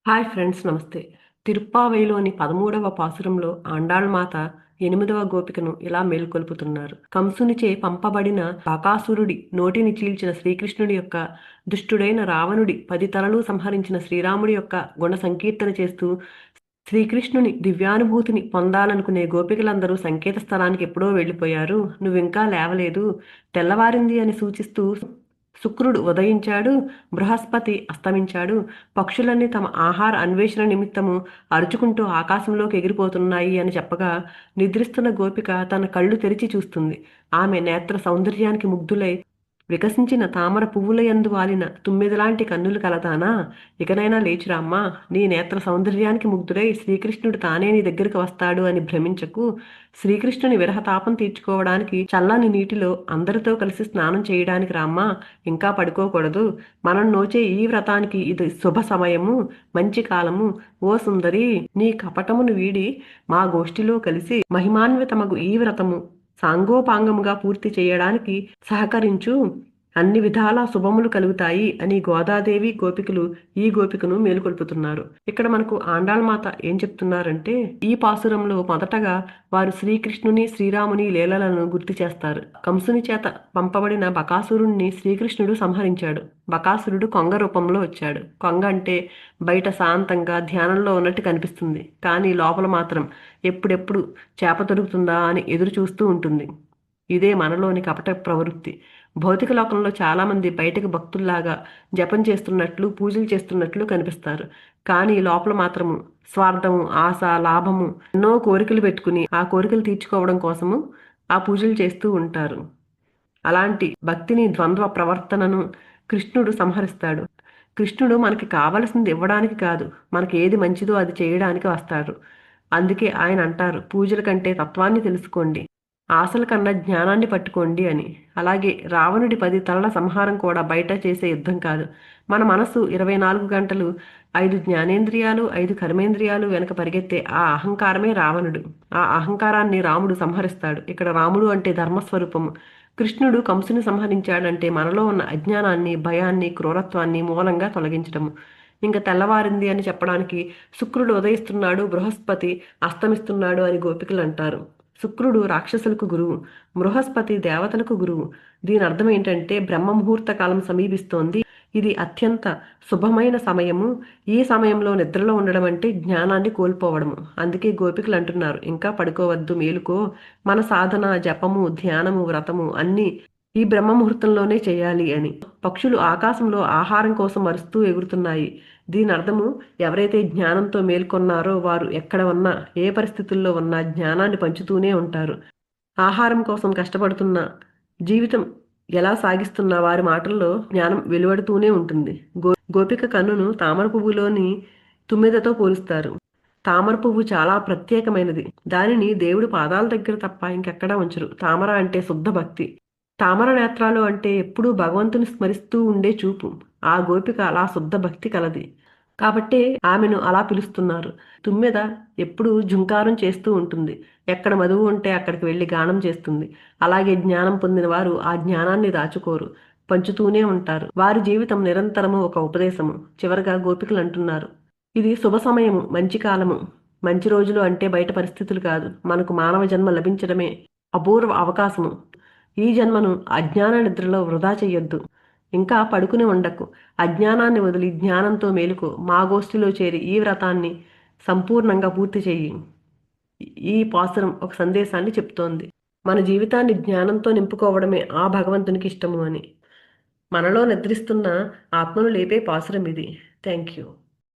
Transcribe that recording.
Hi friends నమస్తే. తిరుప్పావైలోని 13వ పాసురంలో ఆండాళ్మాత 8వ గోపికను ఇలా మేల్కొల్పుతున్నారు. కంసునిచే పంపబడిన బకాసురుడి నోటిని చీల్చిన శ్రీకృష్ణుడి యొక్క దుష్టుడైన రావణుడి 10 తలలు సంహరించిన శ్రీరాముడి యొక్క గుణ సంకీర్తన చేస్తూ శ్రీకృష్ణుని దివ్యానుభూతిని పొందాలనుకునే గోపికలందరూ సంకేత స్థలానికి ఎప్పుడో వెళ్ళిపోయారు. నువ్వింకా లేవలేదు, తెల్లవారింది అని సూచిస్తూ శుక్రుడు ఉదయించాడు, బృహస్పతి అస్తమించాడు. పక్షులన్నీ తమ ఆహార అన్వేషణ నిమిత్తము అరుచుకుంటూ ఆకాశంలోకి ఎగిరిపోతున్నాయి అని చెప్పగా నిద్రిస్తున్న గోపిక తన కళ్ళు తెరిచి చూస్తుంది. ఆమె నేత్ర సౌందర్యానికి ముగ్ధులై వికసించిన తామర పువ్వులయందు వాలిన తుమ్మెదలాంటి కన్నులు కలదానా, ఇకనైనా లేచిరామ్మా, నీ నేత్ర సౌందర్యానికి ముగ్ధుడై శ్రీకృష్ణుడు తానే నీ దగ్గరికి వస్తాడు అని భ్రమించకు. శ్రీకృష్ణుని విరహతాపం తీర్చుకోవడానికి చల్లని నీటిలో అందరితో కలిసి స్నానం చేయడానికి రామ్మా, ఇంకా పడుకోకూడదు. మనం నోచే ఈ వ్రతానికి ఇది శుభ సమయము, మంచి కాలము. ఓ సుందరి, నీ కపటమును వీడి మా గోష్ఠిలో కలిసి మహిమాన్వితమగు ఈ వ్రతము సాంగోపాంగముగా పూర్తి చేయడానికి సహకరించు, అన్ని విధాల శుభములు కలుగుతాయి అని గోదాదేవి గోపికలు ఈ గోపికను మేలుకొల్పుతున్నారు. ఇక్కడ మనకు ఆండాళ్మాత ఏం చెప్తున్నారంటే, ఈ పాసురంలో మొదటగా వారు శ్రీకృష్ణుని శ్రీరాముని లీలలను గుర్తు చేస్తారు. కంసుని చేత పంపబడిన బకాసురుణ్ణి శ్రీకృష్ణుడు సంహరించాడు. బకాసురుడు కొంగ రూపంలో వచ్చాడు. కొంగ అంటే బయట శాంతంగా ధ్యానంలో ఉన్నట్టు కనిపిస్తుంది, కానీ లోపల మాత్రం ఎప్పుడెప్పుడు చేప దొరుకుతుందా అని ఎదురు చూస్తూ ఉంటుంది. ఇదే మనలోని కపట ప్రవృత్తి. భౌతిక లోకంలో చాలామంది బయటకు భక్తుల్లాగా జపం చేస్తున్నట్లు, పూజలు చేస్తున్నట్లు కనిపిస్తారు. కానీ లోపల మాత్రము స్వార్థము, ఆశ, లాభము, ఎన్నో కోరికలు పెట్టుకుని ఆ కోరికలు తీర్చుకోవడం కోసము ఆ పూజలు చేస్తూ ఉంటారు. అలాంటి భక్తిని, ద్వంద్వ ప్రవర్తనను కృష్ణుడు సంహరిస్తాడు. కృష్ణుడు మనకి కావలసింది ఇవ్వడానికి కాదు, మనకి ఏది మంచిదో అది చేయడానికి వస్తాడు. అందుకే ఆయన అంటారు, పూజల కంటే తత్వాన్ని తెలుసుకోండి, ఆశల కన్నా జ్ఞానాన్ని పట్టుకోండి అని. అలాగే రావణుడి 10 తలల సంహారం కూడా బయట చేసే యుద్ధం కాదు. మన మనసు 24 గంటలు 5 జ్ఞానేంద్రియాలు, 5 కర్మేంద్రియాలు వెనక పరిగెత్తే ఆ అహంకారమే రావణుడు. ఆ అహంకారాన్ని రాముడు సంహరిస్తాడు. ఇక్కడ రాముడు అంటే ధర్మస్వరూపము. కృష్ణుడు కంసుని సంహరించాడంటే మనలో ఉన్న అజ్ఞానాన్ని, భయాన్ని, క్రూరత్వాన్ని మూలంగా తొలగించడము. ఇంకా తెల్లవారింది అని చెప్పడానికి శుక్రుడు ఉదయిస్తున్నాడు, బృహస్పతి అస్తమిస్తున్నాడు అని గోపికలు అంటారు. శుక్రుడు రాక్షసులకు గురువు, బృహస్పతి దేవతలకు గురువు. దీని అర్థం ఏంటంటే బ్రహ్మ ముహూర్త కాలం సమీపిస్తోంది, ఇది అత్యంత శుభమైన సమయము. ఈ సమయంలో నిద్రలో ఉండడం అంటే జ్ఞానాన్ని కోల్పోవడము. అందుకే గోపికలు అంటున్నారు, ఇంకా పడుకోవద్దు, మేలుకో. మన సాధన, జపము, ధ్యానము, వ్రతము అన్నీ ఈ బ్రహ్మ ముహూర్తంలోనే చేయాలి అని. పక్షులు ఆకాశంలో ఆహారం కోసం అరుస్తూ ఎగురుతున్నాయి. దీని అర్థము, ఎవరైతే జ్ఞానంతో మేల్కొన్నారో వారు ఎక్కడ ఉన్నా, ఏ పరిస్థితుల్లో ఉన్నా జ్ఞానాన్ని పంచుతూనే ఉంటారు. ఆహారం కోసం కష్టపడుతున్న జీవితం ఎలా సాగిస్తున్న వారి మాటల్లో జ్ఞానం వెలువడుతూనే ఉంటుంది. గోపిక కన్నును తామర పువ్వులోని తుమ్మెదతో పోలుస్తారు. తామర పువ్వు చాలా ప్రత్యేకమైనది. దానిని దేవుడి పాదాల దగ్గర తప్ప ఇంకెక్కడా ఉంచరు. తామర అంటే శుద్ధ భక్తి. తామర నేత్రాలు అంటే ఎప్పుడూ భగవంతుని స్మరిస్తూ ఉండే చూపు. ఆ గోపిక అలా శుద్ధ భక్తి కలది. కాబట్టే ఆమెను అలా పిలుస్తున్నారు. తుమ్మెద ఎప్పుడూ ఝుంకారం చేస్తూ ఉంటుంది. ఎక్కడ మధువు ఉంటే అక్కడికి వెళ్ళి గానం చేస్తుంది. అలాగే జ్ఞానం పొందిన వారు ఆ జ్ఞానాన్ని దాచుకోరు, పంచుతూనే ఉంటారు. వారి జీవితం నిరంతరము ఒక ఉపదేశము. చివరగా గోపికలు అంటున్నారు, ఇది శుభ సమయము, మంచి కాలము. మంచి రోజులు అంటే బయట పరిస్థితులు కాదు, మనకు మానవ జన్మ లభించడమే అపూర్వ అవకాశము. ఈ జన్మను అజ్ఞాన నిద్రలో వృధా చెయ్యొద్దు. ఇంకా పడుకుని ఉండకు. అజ్ఞానాన్ని వదిలి జ్ఞానంతో మేలుకో. మా గోష్ఠిలో చేరి ఈ వ్రతాన్ని సంపూర్ణంగా పూర్తి చెయ్యి. ఈ పాసురం ఒక సందేశాన్ని చెప్తోంది. మన జీవితాన్ని జ్ఞానంతో నింపుకోవడమే ఆ భగవంతునికి ఇష్టము అని. మనలో నిద్రిస్తున్న ఆత్మను లేపే పాసురం ఇది. Thank you.